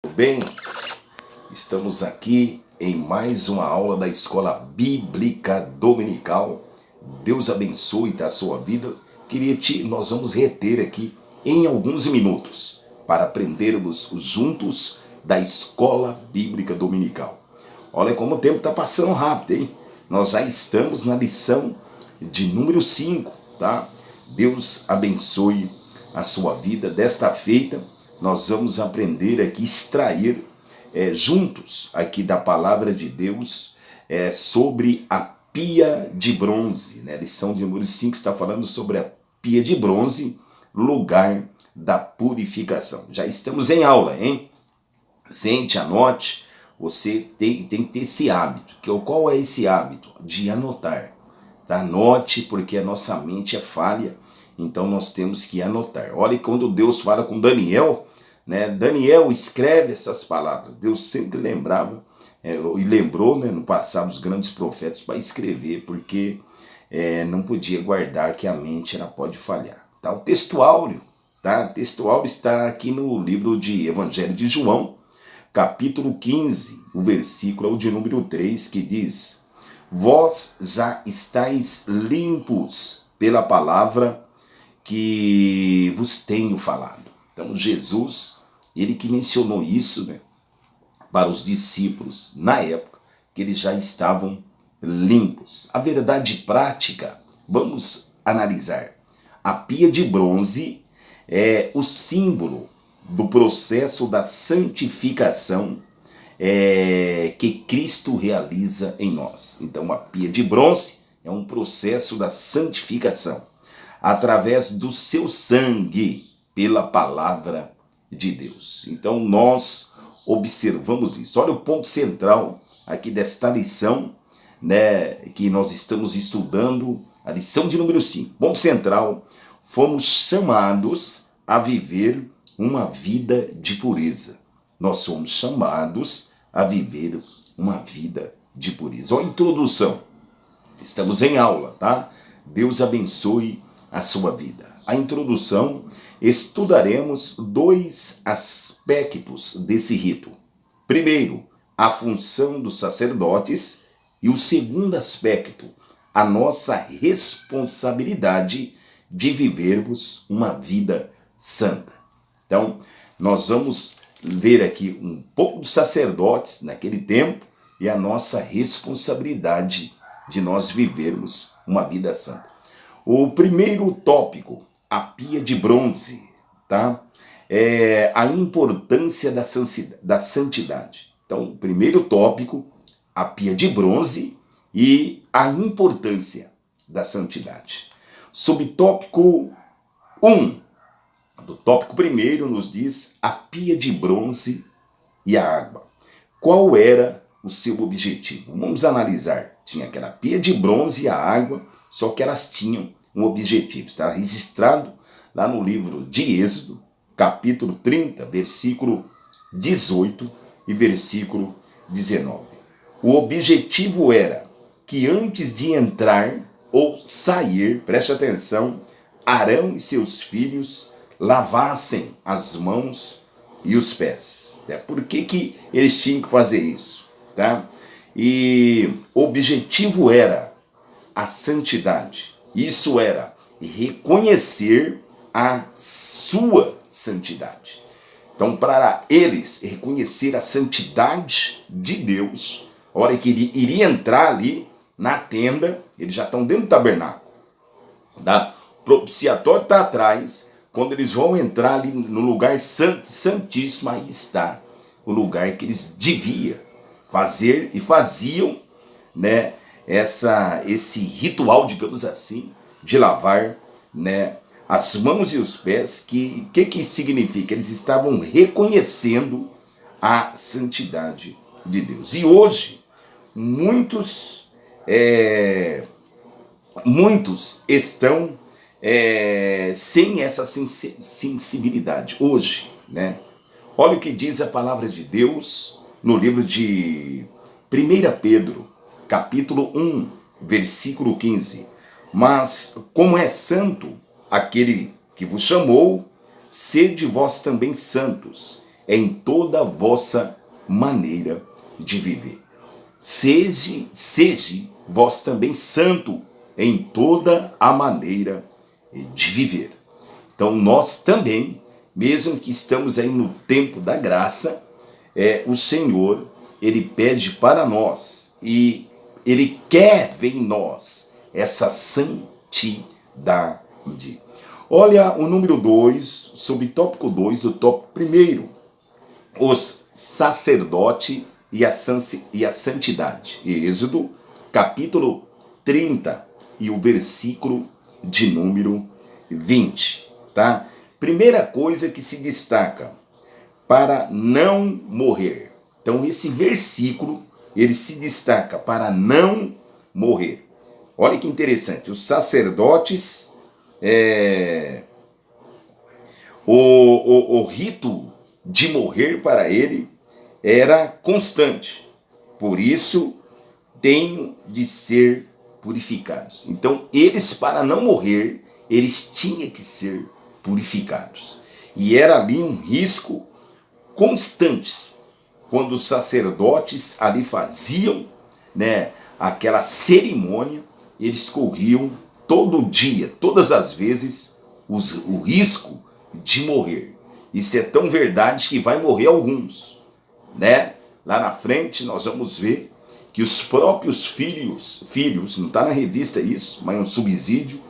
Bem, estamos aqui em mais uma aula da Escola Bíblica Dominical. Deus abençoe a sua vida. Nós vamos reter aqui em alguns minutos para aprendermos juntos da Escola Bíblica Dominical. Olha como o tempo está passando rápido, hein? Nós já estamos na lição de número 5, tá? Deus abençoe a sua vida. Desta feita, nós vamos aprender aqui, extrair juntos aqui da palavra de Deus sobre a pia de bronze, né? Lição de número 5 está falando sobre a pia de bronze, lugar da purificação. Já estamos em aula, hein? Sente, anote, você tem que ter esse hábito. Qual é esse hábito? De anotar. Tá? Anote, porque a nossa mente é falha, então nós temos que anotar. Olha quando Deus fala com Daniel, né? Daniel, escreve essas palavras. Deus sempre lembrava, e lembrou, né, no passado, os grandes profetas para escrever, porque não podia guardar, que a mente ela pode falhar. Tá? O texto áureo, tá? O texto áureo está aqui no livro de Evangelho de João, capítulo 15, o versículo é o de número 3, que diz: vós já estáis limpos pela palavra que vos tenho falado. Então Jesus, ele que mencionou isso, né, para os discípulos na época, que eles já estavam limpos. A verdade prática, vamos analisar. A pia de bronze é o símbolo do processo da santificação que Cristo realiza em nós. Então a pia de bronze é um processo da santificação através do seu sangue pela palavra de Deus. Então nós observamos isso. Olha o ponto central aqui desta lição, né, que nós estamos estudando, a lição de número 5. Ponto central: fomos chamados a viver uma vida de pureza. Nós somos chamados a viver uma vida de pureza. Olha a introdução. Estamos em aula, tá? Deus abençoe a sua vida. A introdução, estudaremos dois aspectos desse rito. Primeiro, a função dos sacerdotes, e o segundo aspecto, a nossa responsabilidade de vivermos uma vida santa. Então, nós vamos ver aqui um pouco dos sacerdotes naquele tempo e a nossa responsabilidade de nós vivermos uma vida santa. O primeiro tópico, a pia de bronze, tá? É a importância da santidade. Então, o primeiro tópico, a pia de bronze e a importância da santidade. Subtópico 1, do tópico primeiro, nos diz a pia de bronze e a água. Qual era o seu objetivo? Vamos analisar. Tinha aquela pia de bronze e a água, só que elas tinham um objetivo. Está registrado lá no livro de Êxodo, capítulo 30, versículo 18 e versículo 19. O objetivo era que antes de entrar ou sair, preste atenção, Arão e seus filhos lavassem as mãos e os pés. Por que eles tinham que fazer isso? Tá? E o objetivo era a santidade. Isso era reconhecer a sua santidade. Então, para eles reconhecer a santidade de Deus, a hora que ele iria entrar ali na tenda, eles já estão dentro do tabernáculo. Tá? O propiciatório está atrás. Quando eles vão entrar ali no lugar santíssimo, aí está o lugar que eles deviam fazer e faziam, né, esse ritual, digamos assim, de lavar, né, as mãos e os pés. Que significa? Eles estavam reconhecendo a santidade de Deus. E hoje, muitos estão sem essa sensibilidade hoje, né? Olha o que diz a palavra de Deus no livro de 1 Pedro, capítulo 1, versículo 15. Mas como é santo aquele que vos chamou, sede vós também santos em toda a vossa maneira de viver. Seja vós também santo em toda a maneira de viver. Então nós também, mesmo que estamos aí no tempo da graça, o Senhor, Ele pede para nós e Ele quer ver em nós essa santidade. Olha o número 2, sobre tópico 2 do tópico 1, os sacerdotes e a santidade. Êxodo, capítulo 30 e o versículo de número 20. Tá? Primeira coisa que se destaca, para não morrer. Então esse versículo, ele se destaca para não morrer. Olha que interessante, os sacerdotes, o rito de morrer para ele era constante. Por isso, tenham de ser purificados. Então, eles, para não morrer, eles tinham que ser purificados. E era ali um risco constante. Quando os sacerdotes ali faziam, aquela cerimônia, eles corriam todo dia, todas as vezes, o risco de morrer. Isso é tão verdade que vai morrer alguns, Lá na frente nós vamos ver que os próprios filhos, não está na revista isso, mas é um subsídio,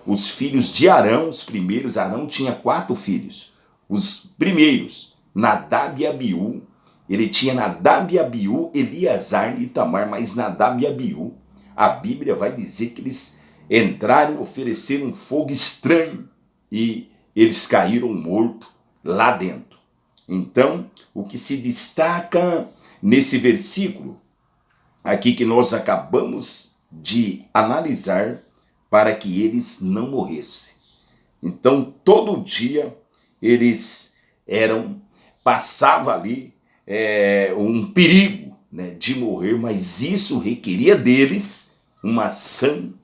os filhos de Arão, os primeiros, Arão tinha 4 filhos. Os primeiros, Nadab e Abiú, ele tinha Nadab e Abiú, Eleazar e Itamar, mas Nadab e Abiú, a Bíblia vai dizer que eles entraram, ofereceram um fogo estranho e eles caíram mortos lá dentro. Então, o que se destaca nesse versículo, aqui que nós acabamos de analisar, para que eles não morressem. Então, todo dia, eles passava ali um perigo, de morrer, mas isso requeria deles uma santidade.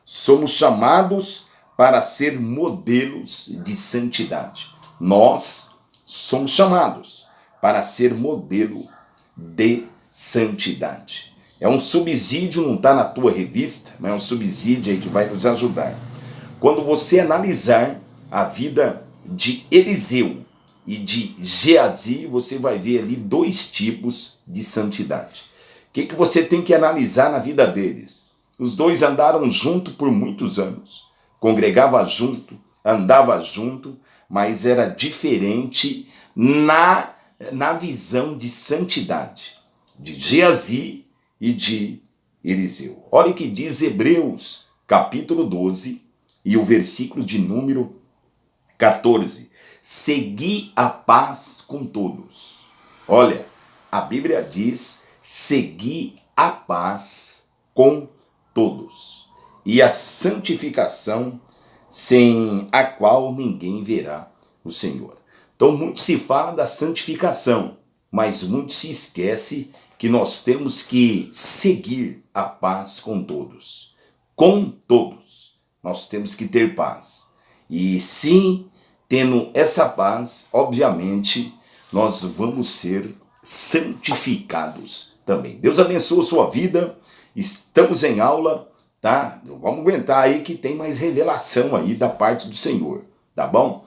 Somos chamados para ser modelos de santidade. Nós somos chamados para ser modelo de santidade. É um subsídio, não está na tua revista, mas é um subsídio aí que vai nos ajudar. Quando você analisar a vida de Eliseu e de Geazi, você vai ver ali 2 tipos de santidade. O que você tem que analisar na vida deles? Os 2 andaram junto por muitos anos, congregava junto, andava junto, mas era diferente na visão de santidade de Geazi e de Eliseu. Olha o que diz Hebreus, capítulo 12, e o versículo de número 14. Segui a paz com todos. Olha, a Bíblia diz, segui a paz com todos. E a santificação, sem a qual ninguém verá o Senhor. Então, muito se fala da santificação, mas muito se esquece que nós temos que seguir a paz com todos. Com todos. Nós temos que ter paz. E sim, tendo essa paz, obviamente, nós vamos ser santificados também. Deus abençoe a sua vida. Estamos em aula, tá? Vamos aguentar aí que tem mais revelação aí da parte do Senhor, tá bom?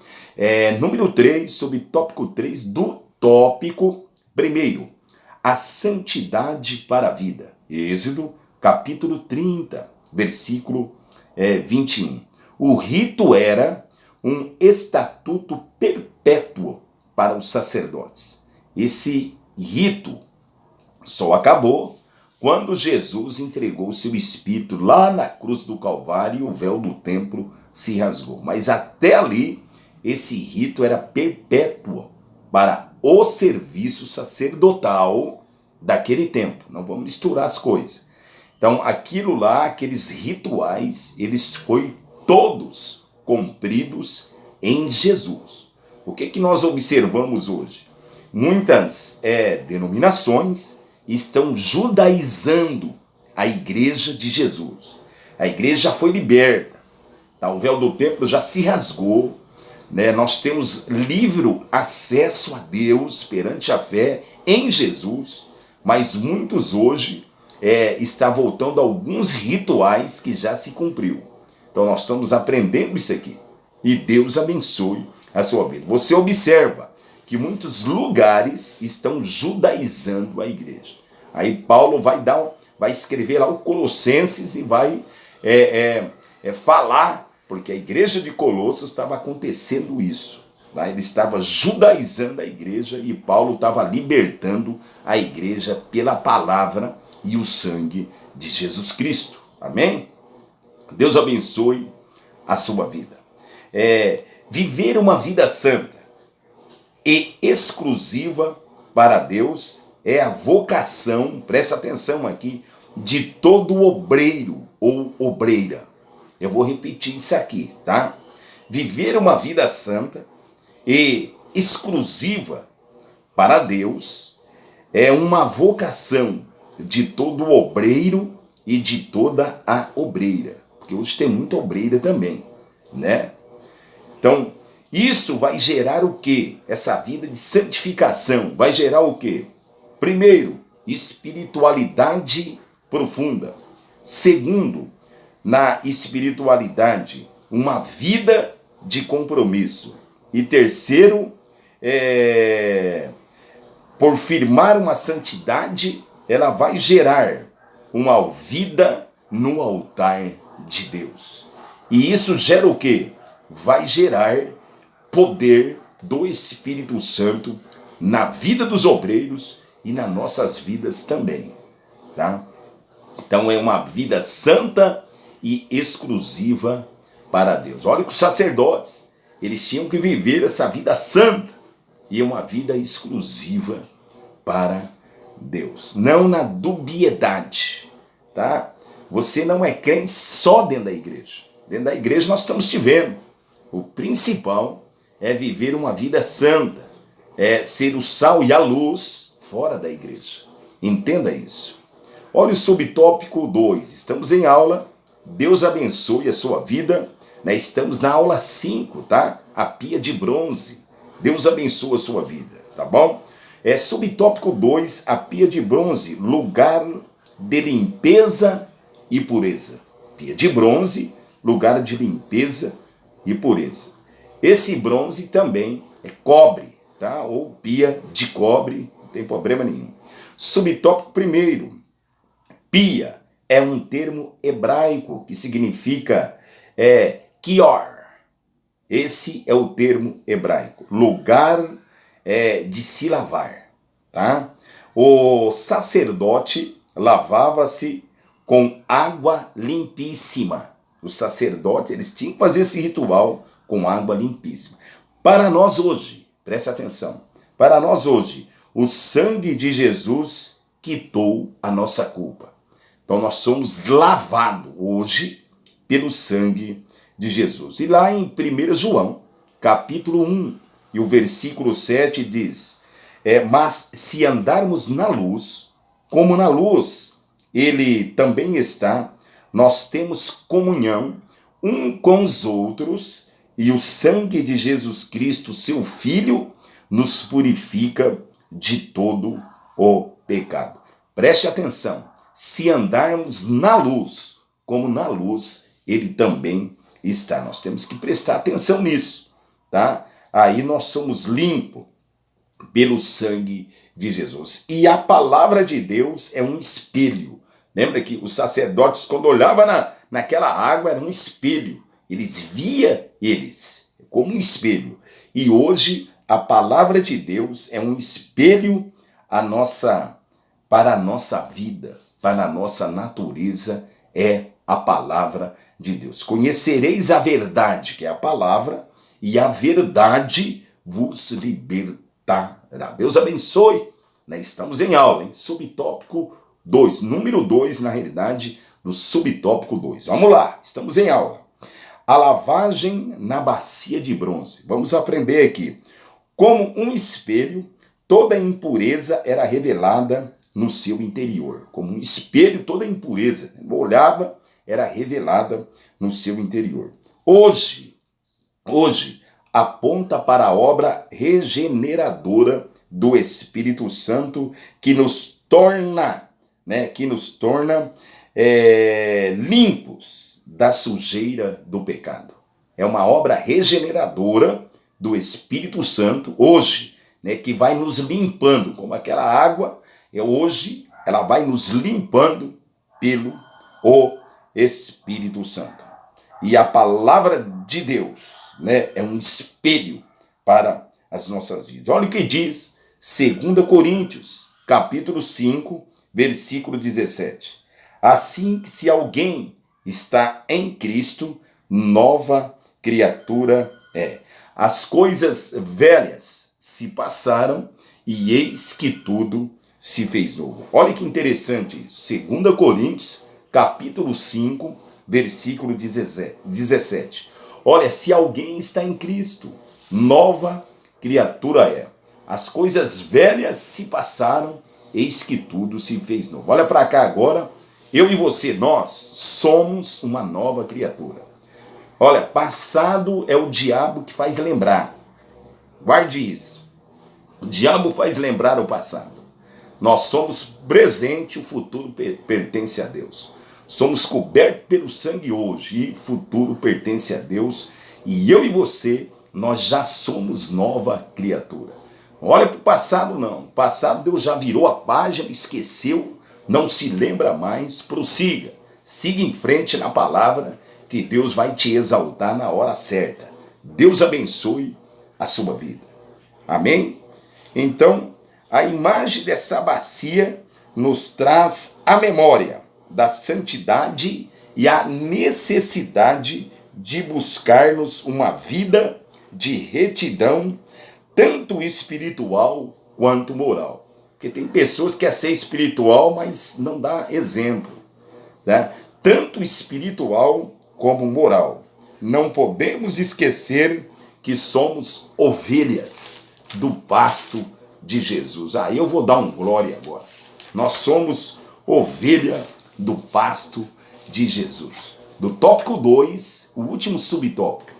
Número 3, sobre tópico 3 do tópico 1. A santidade para a vida. Êxodo, capítulo 30, versículo 21. O rito era um estatuto perpétuo para os sacerdotes. Esse rito só acabou quando Jesus entregou seu espírito lá na cruz do Calvário e o véu do templo se rasgou. Mas até ali, esse rito era perpétuo para o serviço sacerdotal daquele tempo. Não vamos misturar as coisas. Então, aquilo lá, aqueles rituais, eles foram todos cumpridos em Jesus. O que nós observamos hoje? Muitas denominações estão judaizando a igreja de Jesus. A igreja já foi liberta. Tá? O véu do templo já se rasgou. né? Nós temos livre acesso a Deus perante a fé em Jesus, mas muitos hoje está voltando a alguns rituais que já se cumpriu. Então nós estamos aprendendo isso aqui. E Deus abençoe a sua vida. Você observa que muitos lugares estão judaizando a igreja. Aí Paulo vai escrever lá o Colossenses e vai falar, porque a igreja de Colossos estava acontecendo isso. Tá? Ele estava judaizando a igreja e Paulo estava libertando a igreja pela palavra e o sangue de Jesus Cristo. Amém? Deus abençoe a sua vida. Viver uma vida santa e exclusiva para Deus é a vocação, presta atenção aqui, de todo obreiro ou obreira. Eu vou repetir isso aqui, tá? Viver uma vida santa e exclusiva para Deus é uma vocação de todo obreiro e de toda a obreira. Porque hoje tem muita obreira também, né? Então, isso vai gerar o quê? Essa vida de santificação vai gerar o quê? Primeiro, espiritualidade profunda. Segundo, na espiritualidade, uma vida de compromisso. E terceiro, por firmar uma santidade, ela vai gerar uma vida no altar de Deus. E isso gera o quê? Vai gerar poder do Espírito Santo na vida dos obreiros e nas nossas vidas também, tá? Então é uma vida santa e exclusiva para Deus. Olha que os sacerdotes, eles tinham que viver essa vida santa e uma vida exclusiva para Deus. Não na dubiedade, tá? Você não é crente só dentro da igreja. Dentro da igreja nós estamos te vendo. O principal é viver uma vida santa, é ser o sal e a luz fora da igreja. Entenda isso. Olha o subtópico 2. Estamos em aula. Deus abençoe a sua vida. Estamos na aula 5, tá? A pia de bronze. Deus abençoe a sua vida, tá bom? Subtópico 2, a pia de bronze, lugar de limpeza e pureza. Pia de bronze, lugar de limpeza e pureza. Esse bronze também é cobre, tá? Ou pia de cobre, não tem problema nenhum. Subtópico 1, pia é um termo hebraico que significa kior. Esse é o termo hebraico, lugar de se lavar, tá? O sacerdote lavava-se com água limpíssima. Os sacerdotes, eles tinham que fazer esse ritual com água limpíssima. Para nós hoje, preste atenção, para nós hoje, o sangue de Jesus quitou a nossa culpa. Então nós somos lavados hoje pelo sangue de Jesus. E lá em 1 João, capítulo 1, e o versículo 7 diz, mas se andarmos na luz, como na luz ele também está, nós temos comunhão um com os outros, e o sangue de Jesus Cristo, seu Filho, nos purifica de todo o pecado. Preste atenção, se andarmos na luz, como na luz ele também está. Nós temos que prestar atenção nisso, tá? Aí nós somos limpos pelo sangue de Jesus. E a palavra de Deus é um espelho. Lembra que os sacerdotes, quando olhavam naquela água, era um espelho. Eles viam eles como um espelho. E hoje a palavra de Deus é um espelho para a nossa vida, para a nossa natureza, é a palavra de Deus. Conhecereis a verdade, que é a palavra, e a verdade vos libertará. Deus abençoe. Estamos em aula, hein? Subtópico 2, número 2, na realidade, no subtópico 2. Vamos lá, estamos em aula. A lavagem na bacia de bronze. Vamos aprender aqui. Como um espelho, toda a impureza era revelada no seu interior. Como um espelho, toda a impureza, olhava, era revelada no seu interior. Hoje, aponta para a obra regeneradora do Espírito Santo que nos torna, limpos da sujeira do pecado. É uma obra regeneradora do Espírito Santo hoje, que vai nos limpando, como aquela água, hoje ela vai nos limpando pelo o Espírito Santo. E a palavra de Deus, é um espelho para as nossas vidas. Olha o que diz 2 Coríntios, capítulo 5, versículo 17. Assim que se alguém está em Cristo, nova criatura é. As coisas velhas se passaram e eis que tudo se fez novo. Olha que interessante isso. 2 Coríntios, capítulo 5, versículo 17. Olha, se alguém está em Cristo, nova criatura é. As coisas velhas se passaram, eis que tudo se fez novo. Olha para cá agora, eu e você, nós somos uma nova criatura. Olha, passado é o diabo que faz lembrar. Guarde isso. O diabo faz lembrar o passado. Nós somos presente, o futuro pertence a Deus. Somos cobertos pelo sangue hoje e futuro pertence a Deus. E eu e você, nós já somos nova criatura. Olha para o passado não. O passado Deus já virou a página, esqueceu, não se lembra mais. Prossiga, siga em frente na palavra que Deus vai te exaltar na hora certa. Deus abençoe a sua vida. Amém? Então, a imagem dessa bacia nos traz a memória da santidade e a necessidade de buscarmos uma vida de retidão, tanto espiritual quanto moral. Porque tem pessoas que querem ser espiritual, mas não dá exemplo, tanto espiritual como moral. Não podemos esquecer que somos ovelhas do pasto de Jesus. Eu vou dar um glória agora. Nós somos ovelha do pasto de Jesus. Do tópico 2, o último subtópico,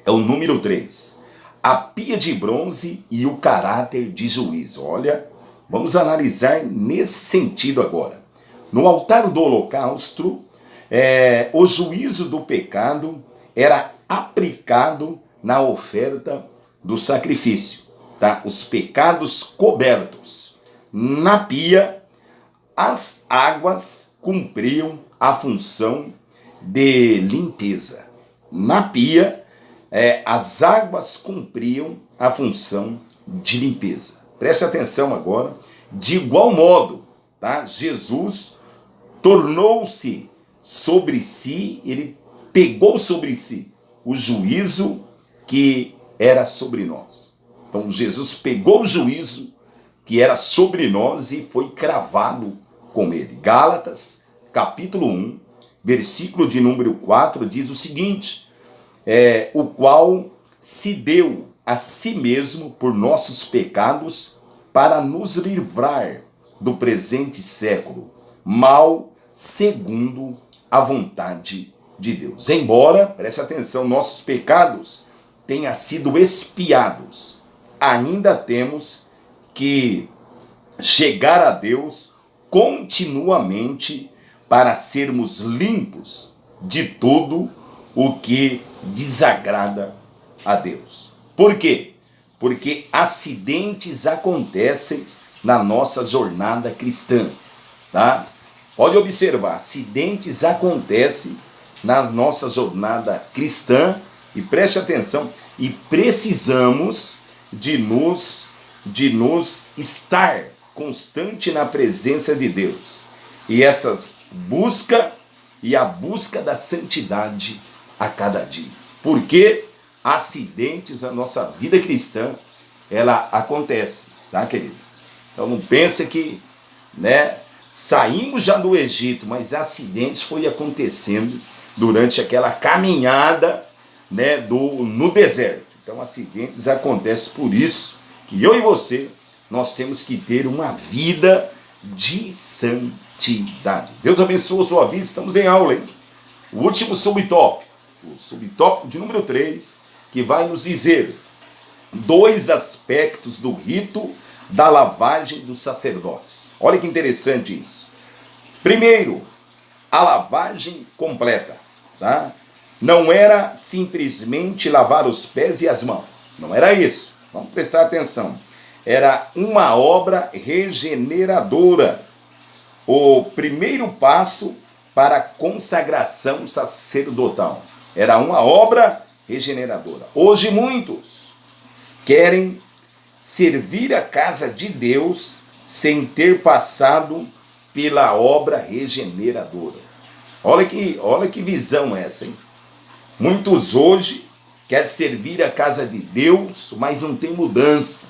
é o número 3. A pia de bronze e o caráter de juízo. Olha, vamos analisar nesse sentido agora. No altar do holocausto, o juízo do pecado era aplicado na oferta do sacrifício. Os pecados cobertos. Na pia, as águas cumpriam a função de limpeza. Na pia, as águas cumpriam a função de limpeza. Preste atenção agora. De igual modo, Jesus tornou-se sobre si, ele pegou sobre si o juízo que era sobre nós. Então Jesus pegou o juízo que era sobre nós e foi cravado com ele. Gálatas, capítulo 1, versículo de número 4, diz o seguinte: o qual se deu a si mesmo por nossos pecados para nos livrar do presente século, mal segundo a vontade de Deus. Embora, preste atenção, nossos pecados tenham sido expiados, ainda temos que chegar a Deus continuamente para sermos limpos de tudo o que desagrada a Deus. Por quê? Porque acidentes acontecem na nossa jornada cristã, Pode observar, acidentes acontecem na nossa jornada cristã e preste atenção, e precisamos de nos estar constante na presença de Deus. E essas busca e a busca da santidade a cada dia. Porque acidentes na nossa vida cristã, ela acontece, querido? Então não pensa que, saímos já do Egito, mas acidentes foi acontecendo durante aquela caminhada, no deserto. Então acidentes acontecem, por isso que eu e você, nós temos que ter uma vida de santidade. Deus abençoe a sua vida, estamos em aula, hein? O último subtópico, o subtópico de número 3, que vai nos dizer dois aspectos do rito da lavagem dos sacerdotes. Olha que interessante isso. Primeiro, a lavagem completa, tá? Não era simplesmente lavar os pés e as mãos. Não era isso. Vamos prestar atenção. Era uma obra regeneradora. O primeiro passo para a consagração sacerdotal. Era uma obra regeneradora. Hoje muitos querem servir a casa de Deus sem ter passado pela obra regeneradora. Olha que visão essa, hein? Muitos hoje querem servir a casa de Deus, mas não tem mudança.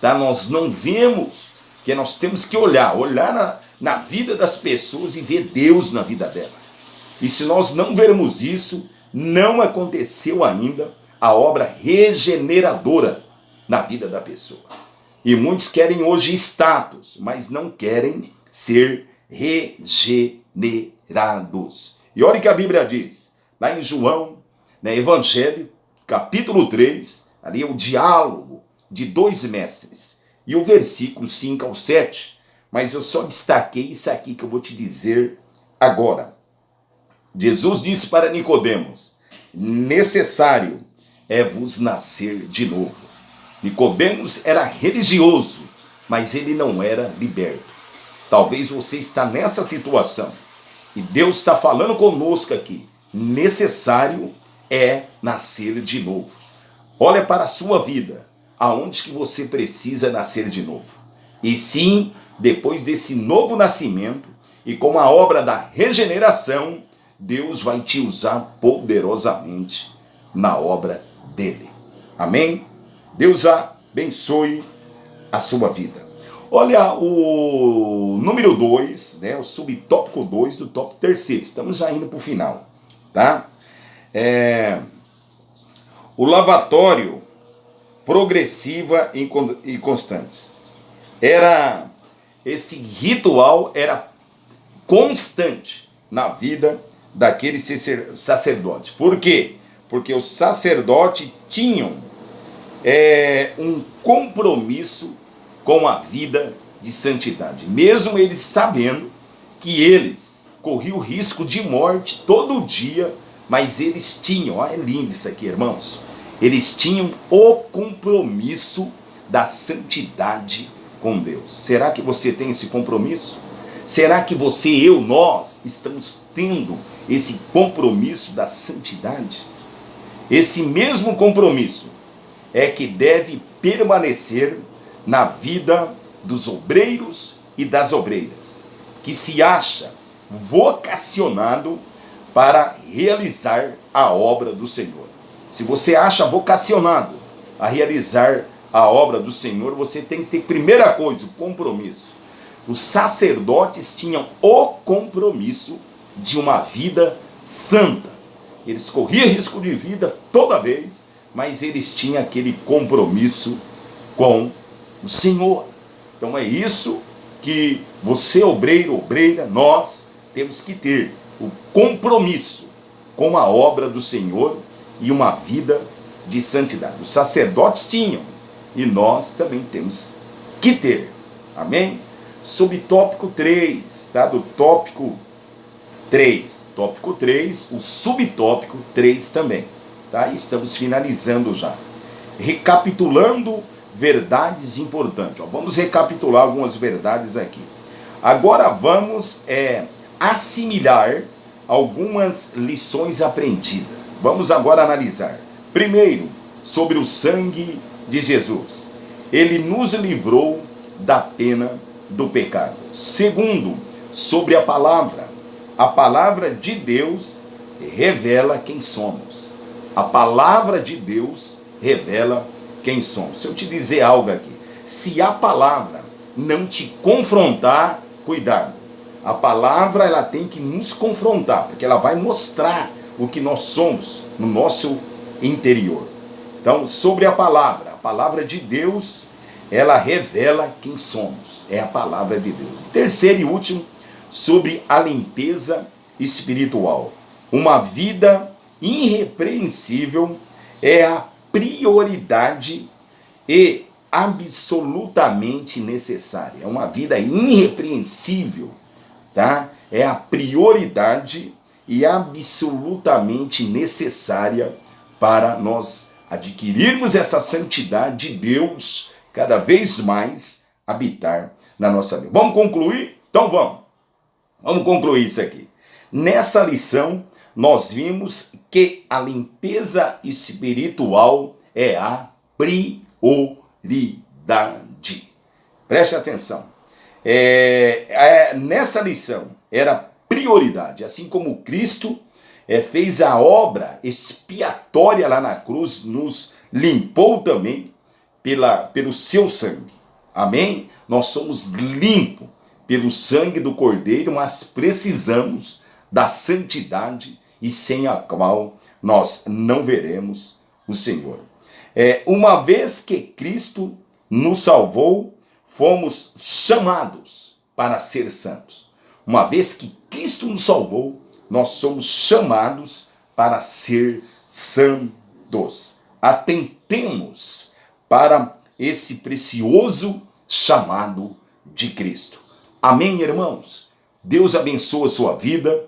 Tá? Nós não vemos, que nós temos que olhar na vida das pessoas e ver Deus na vida dela. E se nós não vermos isso, não aconteceu ainda a obra regeneradora na vida da pessoa. E muitos querem hoje status, mas não querem ser regenerados. E olha o que a Bíblia diz, lá em João, Evangelho, capítulo 3, ali é o diálogo de dois mestres. E o versículo 5 ao 7, mas eu só destaquei isso aqui que eu vou te dizer agora. Jesus disse para Nicodemos, necessário é vos nascer de novo. Nicodemos era religioso, mas ele não era liberto. Talvez você está nessa situação e Deus está falando conosco aqui. Necessário é nascer de novo. Olha para a sua vida, aonde que você precisa nascer de novo. E sim, depois desse novo nascimento e com a obra da regeneração, Deus vai te usar poderosamente na obra dele. Amém? Deus abençoe a sua vida. Olha o número 2, o subtópico 2 do tópico 3. Estamos já indo para o final, tá? O lavatório progressiva e constantes. Esse ritual era constante na vida daquele sacerdote. Por quê? Porque os sacerdotes tinham um compromisso com a vida de santidade, mesmo eles sabendo que eles corriam o risco de morte todo dia, mas eles tinham, é lindo isso aqui, irmãos, eles tinham o compromisso da santidade com Deus. Será que você tem esse compromisso? Será que nós estamos tendo esse compromisso da santidade? Esse mesmo compromisso é que deve permanecer na vida dos obreiros e das obreiras, que se acha vocacionado para realizar a obra do Senhor. Se você acha vocacionado a realizar a obra do Senhor, você tem que ter, primeira coisa, o compromisso. Os sacerdotes tinham o compromisso de uma vida santa. Eles corriam risco de vida toda vez, mas eles tinham aquele compromisso com o Senhor. Então é isso que você, obreiro, obreira, nós temos que ter, o compromisso com a obra do Senhor e uma vida de santidade. Os sacerdotes tinham e nós também temos que ter. Amém? Subtópico 3, tá? Do tópico 3. Tópico 3, o subtópico 3 também. Tá? Estamos finalizando já. Recapitulando verdades importantes. Vamos recapitular algumas verdades aqui. Agora vamos assimilar algumas lições aprendidas. Vamos agora analisar. Primeiro, sobre o sangue de Jesus. Ele nos livrou da pena do pecado. Segundo, sobre a palavra. A palavra de Deus revela quem somos. A palavra de Deus revela quem somos. Se eu te dizer algo aqui, se a palavra não te confrontar, cuidado. A palavra ela tem que nos confrontar, porque ela vai mostrar o que nós somos no nosso interior. Então, sobre a palavra de Deus, ela revela quem somos. É a palavra de Deus. Terceiro e último, sobre a limpeza espiritual. Uma vida irrepreensível é a prioridade e absolutamente necessária. É uma vida irrepreensível, tá? É a prioridade e absolutamente necessária para nós adquirirmos essa santidade de Deus cada vez mais habitar na nossa vida. Vamos concluir? Então vamos concluir isso aqui. Nessa lição, nós vimos que a limpeza espiritual é a prioridade. Preste atenção. Nessa lição, era prioridade. Assim como Cristo fez a obra expiatória lá na cruz, nos limpou também pelo seu sangue. Amém? Nós somos limpos pelo sangue do Cordeiro, mas precisamos da santidade e sem a qual nós não veremos o Senhor. Uma vez que Cristo nos salvou, fomos chamados para ser santos. Uma vez que Cristo nos salvou, nós somos chamados para ser santos. Atentemos para esse precioso chamado de Cristo. Amém, irmãos? Deus abençoe a sua vida.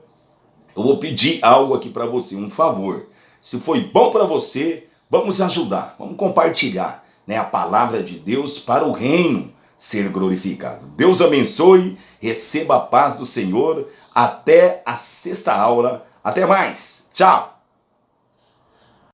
Eu vou pedir algo aqui para você, um favor. Se foi bom para você, vamos ajudar, vamos compartilhar, né, a palavra de Deus para o reino ser glorificado. Deus abençoe, receba a paz do Senhor. Até a sexta aula. Até mais. Tchau.